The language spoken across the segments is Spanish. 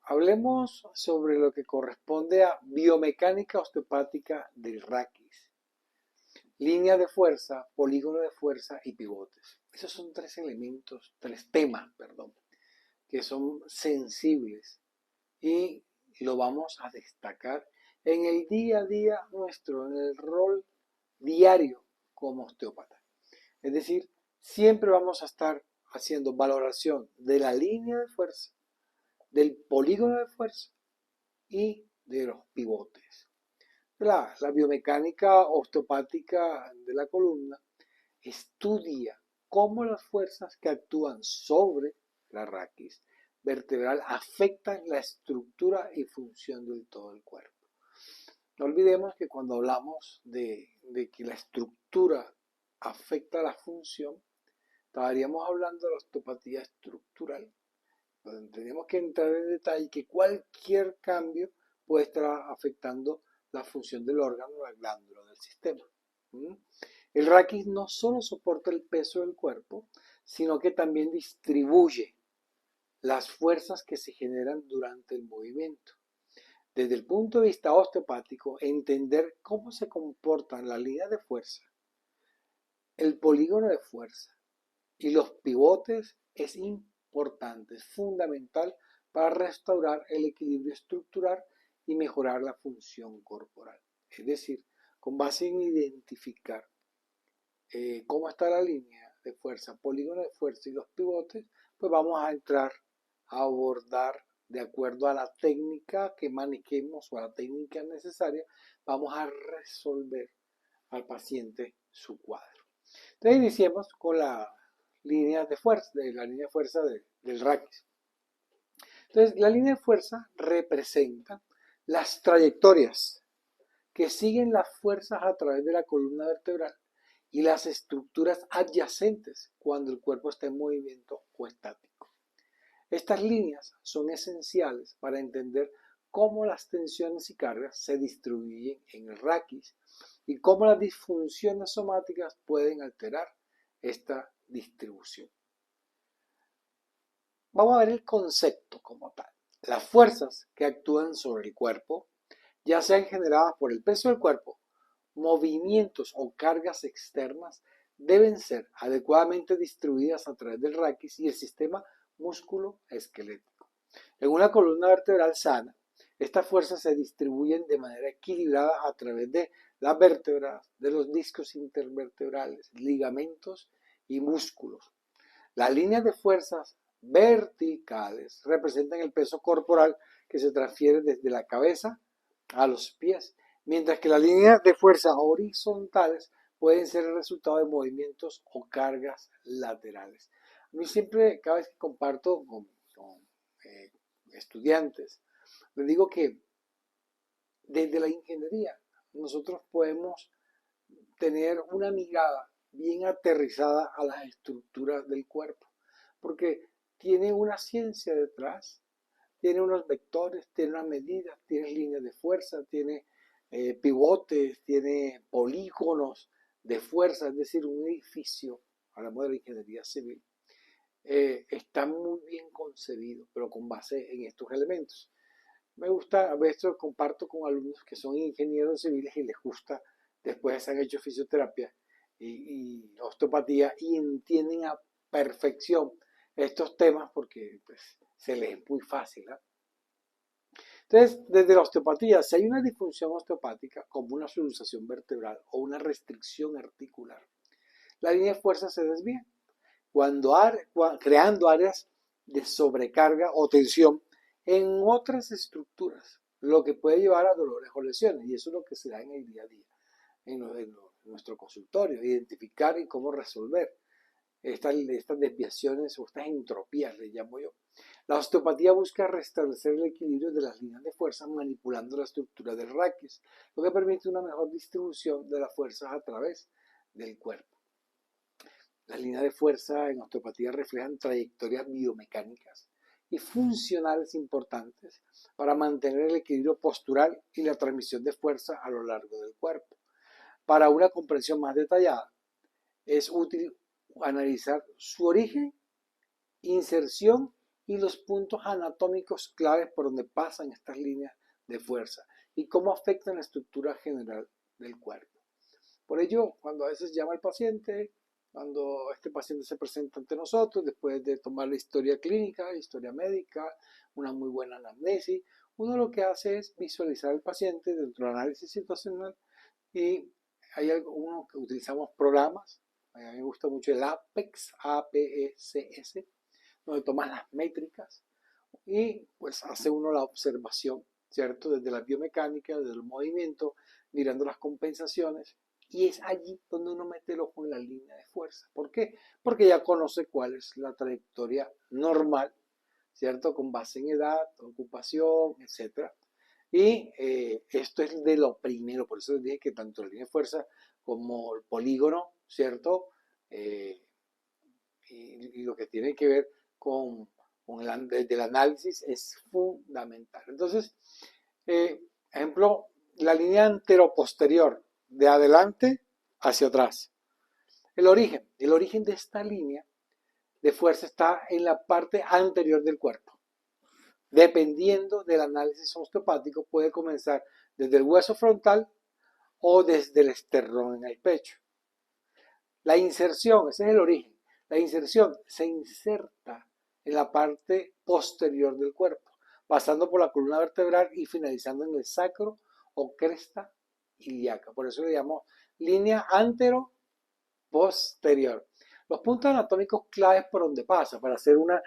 Hablemos sobre lo que corresponde a biomecánica osteopática del raquis. Línea de fuerza, polígono de fuerza y pivotes. Esos son tres temas, que son sensibles y lo vamos a destacar en el día a día nuestro, en el rol diario como osteópata. Es decir, siempre vamos a estar haciendo valoración de la línea de fuerza, del polígono de fuerza y de los pivotes. La biomecánica osteopática de la columna estudia cómo las fuerzas que actúan sobre la raquis vertebral afectan la estructura y función del todo el cuerpo. No olvidemos que cuando hablamos de que la estructura afecta la función, estaríamos hablando de la osteopatía estructural. Tenemos que entrar en detalle que cualquier cambio puede estar afectando la función del órgano, la glándula del sistema. El raquis no solo soporta el peso del cuerpo, sino que también distribuye las fuerzas que se generan durante el movimiento. Desde el punto de vista osteopático, entender cómo se comportan las líneas de fuerza, el polígono de fuerza y los pivotes es importante, es fundamental para restaurar el equilibrio estructural y mejorar la función corporal. Es decir, con base en identificar cómo está la línea de fuerza, polígono de fuerza y los pivotes, pues vamos a entrar a abordar de acuerdo a la técnica que manejemos o a la técnica necesaria, vamos a resolver al paciente su cuadro. Entonces iniciemos con la línea de fuerza, del raquis. Entonces la línea de fuerza representa las trayectorias que siguen las fuerzas a través de la columna vertebral y las estructuras adyacentes cuando el cuerpo está en movimiento o estático. Estas líneas son esenciales para entender cómo las tensiones y cargas se distribuyen en el raquis y cómo las disfunciones somáticas pueden alterar esta distribución. Vamos a ver el concepto como tal. Las fuerzas que actúan sobre el cuerpo, ya sean generadas por el peso del cuerpo, movimientos o cargas externas, deben ser adecuadamente distribuidas a través del raquis y el sistema músculo-esquelético. En una columna vertebral sana, estas fuerzas se distribuyen de manera equilibrada a través de las vértebras, de los discos intervertebrales, ligamentos y músculos. Las líneas de fuerzas verticales representan el peso corporal que se transfiere desde la cabeza a los pies, mientras que las líneas de fuerza horizontales pueden ser el resultado de movimientos o cargas laterales. A mí siempre, cada vez que comparto con estudiantes, les digo que desde la ingeniería nosotros podemos tener una mirada bien aterrizada a las estructuras del cuerpo, porque tiene una ciencia detrás, tiene unos vectores, tiene una medida, tiene líneas de fuerza, tiene pivotes, tiene polígonos de fuerza, es decir, un edificio, hablamos de la ingeniería civil, está muy bien concebido, pero con base en estos elementos. Me gusta, a veces comparto con alumnos que son ingenieros civiles y les gusta, después han hecho fisioterapia y osteopatía y entienden a perfección estos temas porque pues, se les es muy fácil. ¿eh? Entonces, desde la osteopatía, si hay una disfunción osteopática, como una subluxación vertebral o una restricción articular, la línea de fuerza se desvía, creando áreas de sobrecarga o tensión en otras estructuras, lo que puede llevar a dolores o lesiones, y eso es lo que se da en el día a día, en nuestro consultorio, identificar y cómo resolver estas desviaciones o estas entropías, le llamo yo. La osteopatía busca restablecer el equilibrio de las líneas de fuerza manipulando la estructura del raquis, lo que permite una mejor distribución de las fuerzas a través del cuerpo. Las líneas de fuerza en osteopatía reflejan trayectorias biomecánicas y funcionales importantes para mantener el equilibrio postural y la transmisión de fuerza a lo largo del cuerpo. Para una comprensión más detallada, es útil analizar su origen, inserción y los puntos anatómicos claves por donde pasan estas líneas de fuerza y cómo afectan la estructura general del cuerpo. Por ello, cuando a veces llama al paciente, cuando este paciente se presenta ante nosotros, después de tomar la historia clínica, la historia médica, una muy buena anamnesis, uno lo que hace es visualizar al paciente dentro del análisis situacional y hay uno que utilizamos programas, a mí me gusta mucho el APEX, APECS, donde tomas las métricas y pues hace uno la observación, ¿cierto? Desde la biomecánica, desde el movimiento, mirando las compensaciones. Y es allí donde uno mete el ojo en la línea de fuerza. ¿Por qué? Porque ya conoce cuál es la trayectoria normal, ¿cierto? Con base en edad, ocupación, etc. Y esto es de lo primero, por eso les dije que tanto la línea de fuerza como el polígono, ¿cierto? Y lo que tiene que ver con el análisis es fundamental. Entonces, ejemplo, la línea anteroposterior, de adelante hacia atrás. El origen de esta línea de fuerza está en la parte anterior del cuerpo. Dependiendo del análisis osteopático, puede comenzar desde el hueso frontal o desde el esternón en el pecho. La inserción, ese es el origen. La inserción se inserta en la parte posterior del cuerpo, pasando por la columna vertebral y finalizando en el sacro o cresta ilíaca. Por eso le llamamos línea antero-posterior. Los puntos anatómicos claves por donde pasa, para hacer una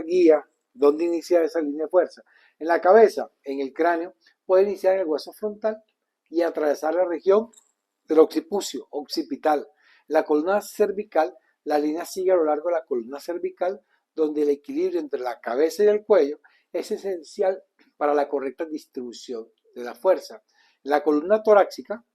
guía, donde inicia esa línea de fuerza. En la cabeza, en el cráneo, puede iniciar en el hueso frontal y atravesar la región del occipucio, occipital. La columna cervical, la línea sigue a lo largo de la columna cervical, donde el equilibrio entre la cabeza y el cuello es esencial para la correcta distribución de la fuerza. La columna torácica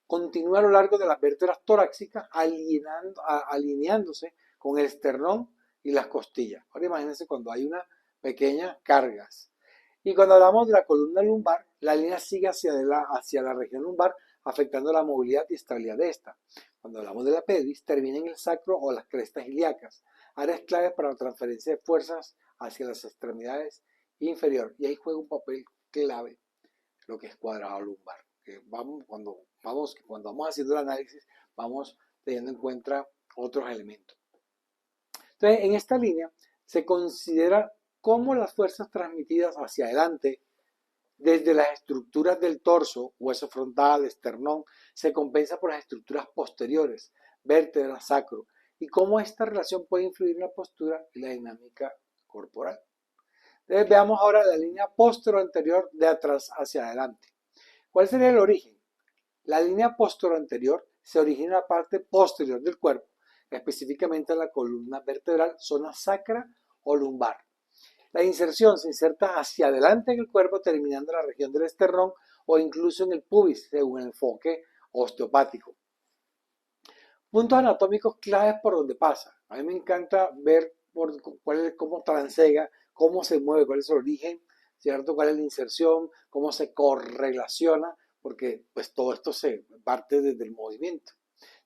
continúa a lo largo de las vértebras torácicas, alineándose con el esternón y las costillas. Ahora imagínense cuando hay una pequeña cargas. Y cuando hablamos de la columna lumbar, la línea sigue hacia la región lumbar, afectando la movilidad y estabilidad de esta. Cuando hablamos de la pelvis, termina en el sacro o las crestas ilíacas, áreas claves para la transferencia de fuerzas hacia las extremidades inferiores. Y ahí juega un papel clave lo que es cuadrado lumbar. Cuando vamos haciendo el análisis, vamos teniendo en cuenta otros elementos. Entonces, en esta línea se considera cómo las fuerzas transmitidas hacia adelante desde las estructuras del torso, hueso frontal, esternón, se compensa por las estructuras posteriores, vértebra, sacro, y cómo esta relación puede influir en la postura y la dinámica corporal. Entonces, veamos ahora la línea posterior de atrás hacia adelante. ¿Cuál sería el origen? La línea posterior se origina en la parte posterior del cuerpo, específicamente en la columna vertebral, zona sacra o lumbar. La inserción se inserta hacia adelante en el cuerpo, terminando en la región del esternón o incluso en el pubis, según el enfoque osteopático. Puntos anatómicos claves por donde pasa. A mí me encanta ver cómo transega, cómo se mueve, cuál es el origen, ¿cierto? Cuál es la inserción, cómo se correlaciona, porque pues todo esto se parte desde el movimiento.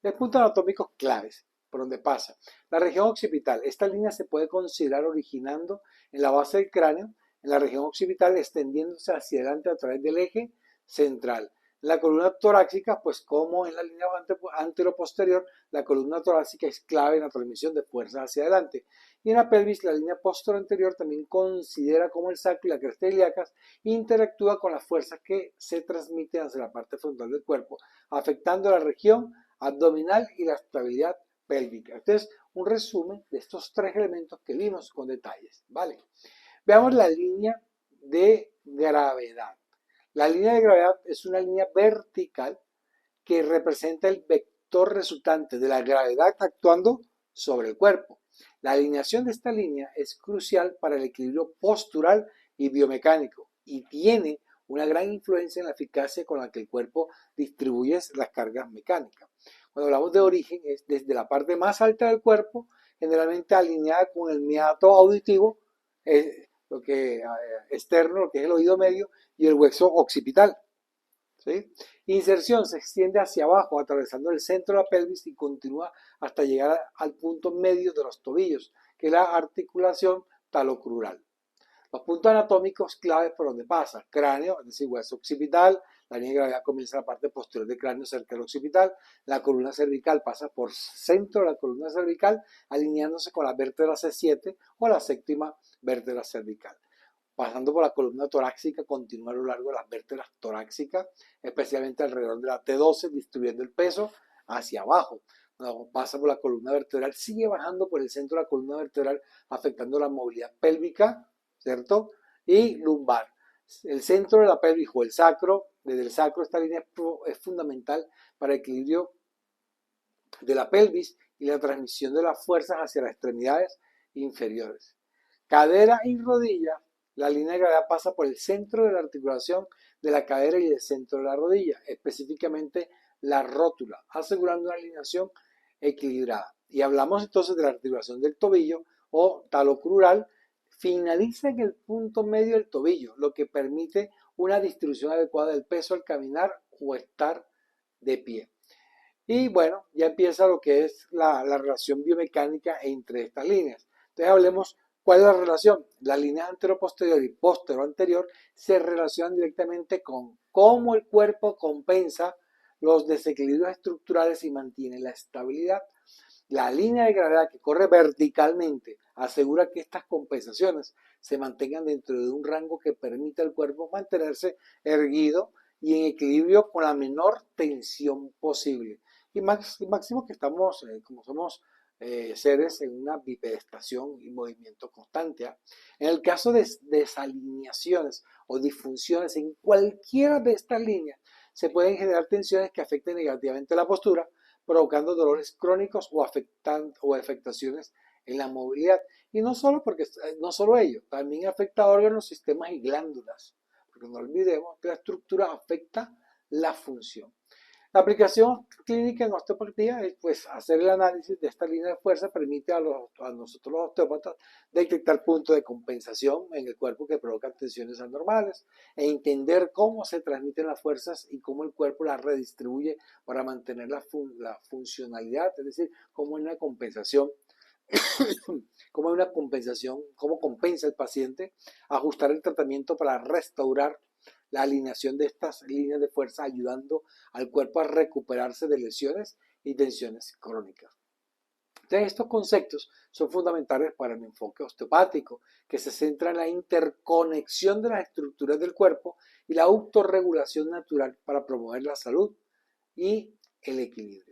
Los puntos anatómicos claves por donde pasa. La región occipital. Esta línea se puede considerar originando en la base del cráneo, en la región occipital, extendiéndose hacia adelante a través del eje central. La columna torácica, pues como en la línea anteroposterior, la columna torácica es clave en la transmisión de fuerza hacia adelante. Y en la pelvis, la línea posterior también considera cómo el sacro y la cresta ilíacas interactúa con las fuerzas que se transmiten hacia la parte frontal del cuerpo, afectando la región abdominal y la estabilidad pélvica. Este es un resumen de estos tres elementos que vimos con detalles, ¿vale? Veamos la línea de gravedad. La línea de gravedad es una línea vertical que representa el vector resultante de la gravedad actuando sobre el cuerpo. La alineación de esta línea es crucial para el equilibrio postural y biomecánico y tiene una gran influencia en la eficacia con la que el cuerpo distribuye las cargas mecánicas. Cuando hablamos de origen, es desde la parte más alta del cuerpo, generalmente alineada con el meato auditivo, externo, lo que es el oído medio, y el hueso occipital. ¿Sí? Inserción se extiende hacia abajo, atravesando el centro de la pelvis y continúa hasta llegar al punto medio de los tobillos, que es la articulación talocrural. Los puntos anatómicos claves por donde pasa: cráneo, es decir, hueso occipital. La línea de gravedad comienza en la parte posterior del cráneo cerca del occipital. La columna cervical pasa por centro de la columna cervical, alineándose con la vértebra C7 o la séptima vértebra cervical. Pasando por la columna torácica, continúa a lo largo de las vértebras torácicas, especialmente alrededor de la T12, distribuyendo el peso hacia abajo. Cuando pasa por la columna vertebral, sigue bajando por el centro de la columna vertebral, afectando la movilidad pélvica, ¿cierto? Y lumbar. El centro de la pelvis o el sacro, desde el sacro esta línea es fundamental para el equilibrio de la pelvis y la transmisión de las fuerzas hacia las extremidades inferiores. Cadera y rodilla, la línea de gravedad pasa por el centro de la articulación de la cadera y el centro de la rodilla, específicamente la rótula, asegurando una alineación equilibrada. Y hablamos entonces de la articulación del tobillo o talocrural, finaliza en el punto medio del tobillo, lo que permite una distribución adecuada del peso al caminar o estar de pie. Y bueno, ya empieza lo que es la relación biomecánica entre estas líneas. Entonces hablemos cuál es la relación. Las líneas antero-posterior y posterior-anterior se relacionan directamente con cómo el cuerpo compensa los desequilibrios estructurales y mantiene la estabilidad. La línea de gravedad que corre verticalmente asegura que estas compensaciones se mantengan dentro de un rango que permita al cuerpo mantenerse erguido y en equilibrio con la menor tensión posible. Y máximo que estamos, como somos seres en una bipedestación y movimiento constante. En el caso de desalineaciones o disfunciones en cualquiera de estas líneas, se pueden generar tensiones que afecten negativamente la postura, provocando dolores crónicos o afectaciones en la movilidad. Y no solo ello, también afecta a órganos, sistemas y glándulas, porque no olvidemos que la estructura afecta la función. La aplicación clínica en osteopatía es pues hacer el análisis de esta línea de fuerza, permite a nosotros los osteópatas detectar puntos de compensación en el cuerpo que provocan tensiones anormales e entender cómo se transmiten las fuerzas y cómo el cuerpo las redistribuye para mantener la funcionalidad, es decir, cómo es una compensación cómo compensa el paciente, ajustar el tratamiento para restaurar la alineación de estas líneas de fuerza, ayudando al cuerpo a recuperarse de lesiones y tensiones crónicas. Entonces, estos conceptos son fundamentales para el enfoque osteopático, que se centra en la interconexión de las estructuras del cuerpo y la autorregulación natural para promover la salud y el equilibrio.